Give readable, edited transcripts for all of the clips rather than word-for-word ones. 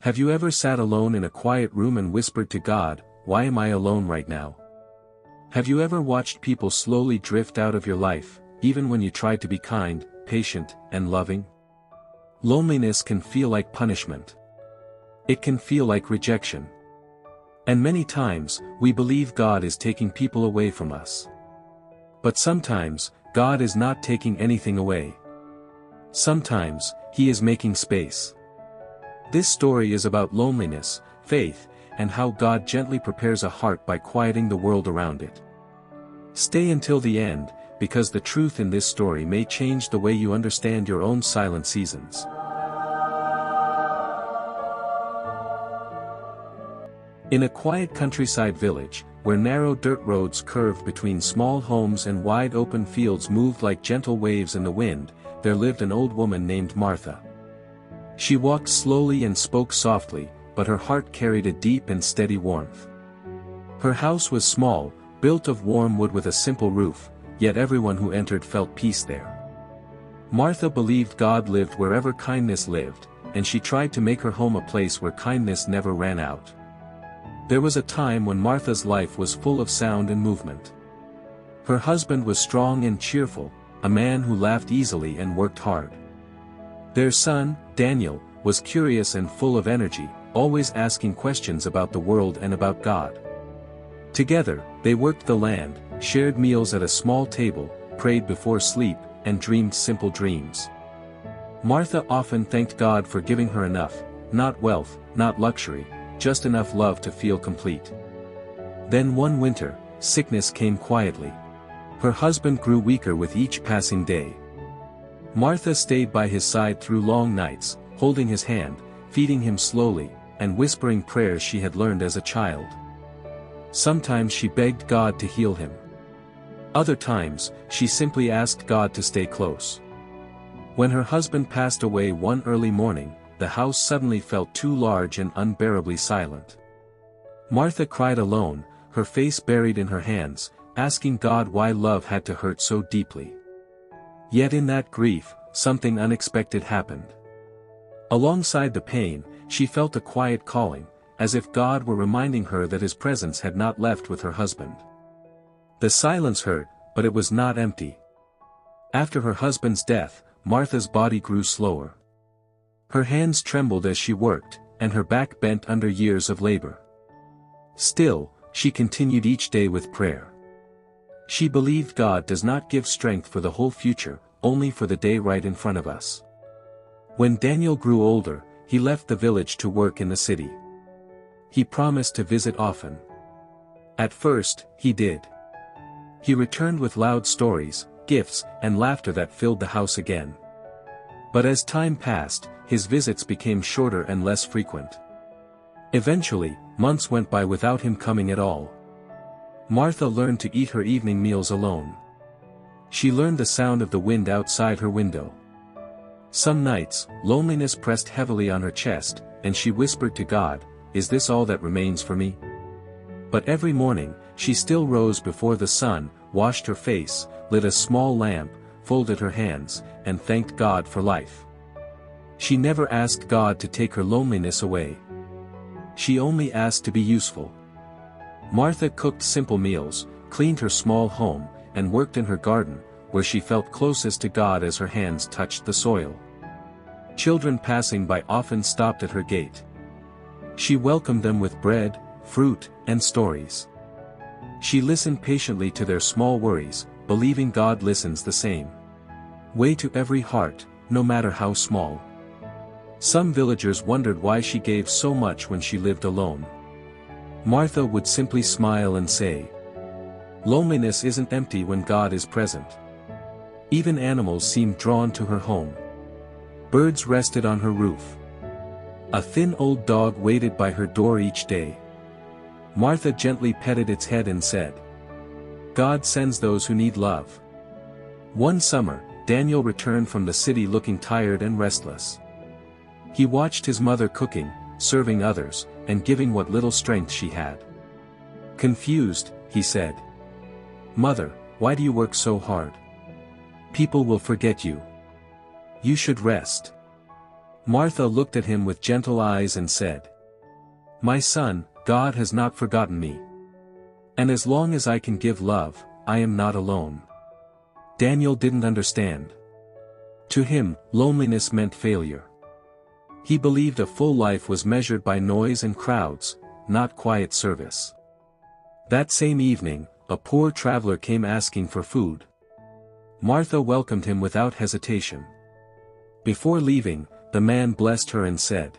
Have you ever sat alone in a quiet room and whispered to God, "Why am I alone right now?" Have you ever watched people slowly drift out of your life, even when you tried to be kind, patient, and loving? Loneliness can feel like punishment. It can feel like rejection. And many times, we believe God is taking people away from us. But sometimes, God is not taking anything away. Sometimes, He is making space. This story is about loneliness, faith, and how God gently prepares a heart by quieting the world around it. Stay until the end, because the truth in this story may change the way you understand your own silent seasons. In a quiet countryside village, where narrow dirt roads curved between small homes and wide open fields moved like gentle waves in the wind, there lived an old woman named Martha. She walked slowly and spoke softly, but her heart carried a deep and steady warmth. Her house was small, built of warm wood with a simple roof, yet everyone who entered felt peace there. Martha believed God lived wherever kindness lived, and she tried to make her home a place where kindness never ran out. There was a time when Martha's life was full of sound and movement. Her husband was strong and cheerful, a man who laughed easily and worked hard. Their son, Daniel, was curious and full of energy, always asking questions about the world and about God. Together, they worked the land, shared meals at a small table, prayed before sleep, and dreamed simple dreams. Martha often thanked God for giving her enough, not wealth, not luxury, just enough love to feel complete. Then one winter, sickness came quietly. Her husband grew weaker with each passing day. Martha stayed by his side through long nights, holding his hand, feeding him slowly, and whispering prayers she had learned as a child. Sometimes she begged God to heal him. Other times, she simply asked God to stay close. When her husband passed away one early morning, the house suddenly felt too large and unbearably silent. Martha cried alone, her face buried in her hands, asking God why love had to hurt so deeply. Yet in that grief, something unexpected happened. Alongside the pain, she felt a quiet calling, as if God were reminding her that His presence had not left with her husband. The silence hurt, but it was not empty. After her husband's death, Martha's body grew slower. Her hands trembled as she worked, and her back bent under years of labor. Still, she continued each day with prayer. She believed God does not give strength for the whole future, only for the day right in front of us. When Daniel grew older, he left the village to work in the city. He promised to visit often. At first, he did. He returned with loud stories, gifts, and laughter that filled the house again. But as time passed, his visits became shorter and less frequent. Eventually, months went by without him coming at all. Martha learned to eat her evening meals alone. She learned the sound of the wind outside her window. Some nights, loneliness pressed heavily on her chest, and she whispered to God, "Is this all that remains for me?" But every morning, she still rose before the sun, washed her face, lit a small lamp, folded her hands, and thanked God for life. She never asked God to take her loneliness away. She only asked to be useful. Martha cooked simple meals, cleaned her small home, and worked in her garden, where she felt closest to God as her hands touched the soil. Children passing by often stopped at her gate. She welcomed them with bread, fruit, and stories. She listened patiently to their small worries, believing God listens the same way to every heart, no matter how small. Some villagers wondered why she gave so much when she lived alone. Martha would simply smile and say, "Loneliness isn't empty when God is present." Even animals seemed drawn to her home. Birds rested on her roof. A thin old dog waited by her door each day. Martha gently petted its head and said, "God sends those who need love." One summer, Daniel returned from the city looking tired and restless. He watched his mother cooking, serving others, and giving what little strength she had. Confused, he said, "Mother, why do you work so hard? People will forget you. You should rest." Martha looked at him with gentle eyes and said, "My son, God has not forgotten me. And as long as I can give love, I am not alone." Daniel didn't understand. To him, loneliness meant failure. He believed a full life was measured by noise and crowds, not quiet service. That same evening, a poor traveler came asking for food. Martha welcomed him without hesitation. Before leaving, the man blessed her and said,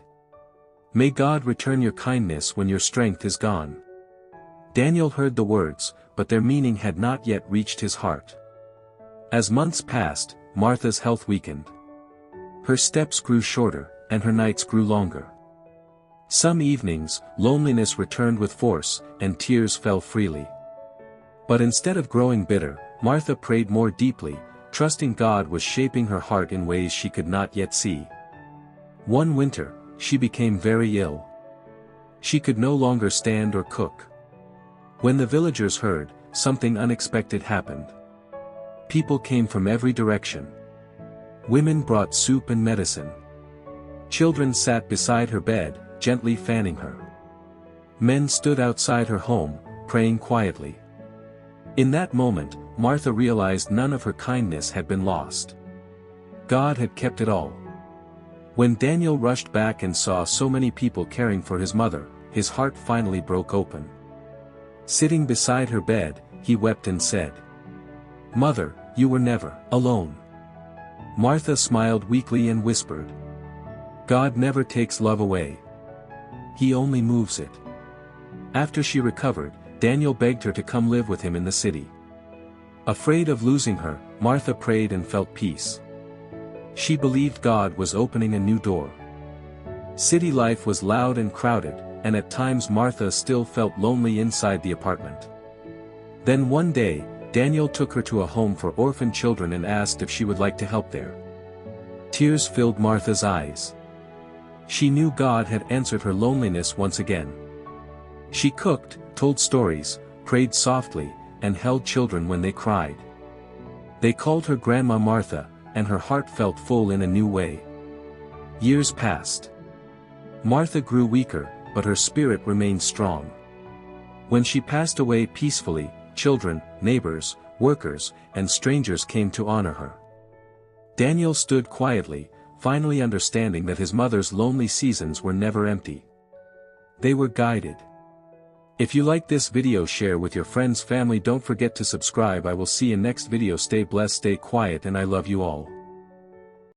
"May God return your kindness when your strength is gone." Daniel heard the words, but their meaning had not yet reached his heart. As months passed, Martha's health weakened. Her steps grew shorter, and her nights grew longer. Some evenings, loneliness returned with force, and tears fell freely. But instead of growing bitter, Martha prayed more deeply, trusting God was shaping her heart in ways she could not yet see. One winter, she became very ill. She could no longer stand or cook. When the villagers heard, something unexpected happened. People came from every direction. Women brought soup and medicine. Children sat beside her bed, gently fanning her. Men stood outside her home, praying quietly. In that moment, Martha realized none of her kindness had been lost. God had kept it all. When Daniel rushed back and saw so many people caring for his mother, his heart finally broke open. Sitting beside her bed, he wept and said, "Mother, you were never alone." Martha smiled weakly and whispered, "God never takes love away. He only moves it." After she recovered, Daniel begged her to come live with him in the city. Afraid of losing her, Martha prayed and felt peace. She believed God was opening a new door. City life was loud and crowded, and at times Martha still felt lonely inside the apartment. Then one day, Daniel took her to a home for orphan children and asked if she would like to help there. Tears filled Martha's eyes. She knew God had answered her loneliness once again. She cooked, told stories, prayed softly, and held children when they cried. They called her Grandma Martha, and her heart felt full in a new way. Years passed. Martha grew weaker, but her spirit remained strong. When she passed away peacefully, children, neighbors, workers, and strangers came to honor her. Daniel stood quietly, finally understanding that his mother's lonely seasons were never empty. They were guided. If you like this video, share with your friends, family. Don't forget to subscribe. I will see you next video. Stay blessed, stay quiet, and I love you all.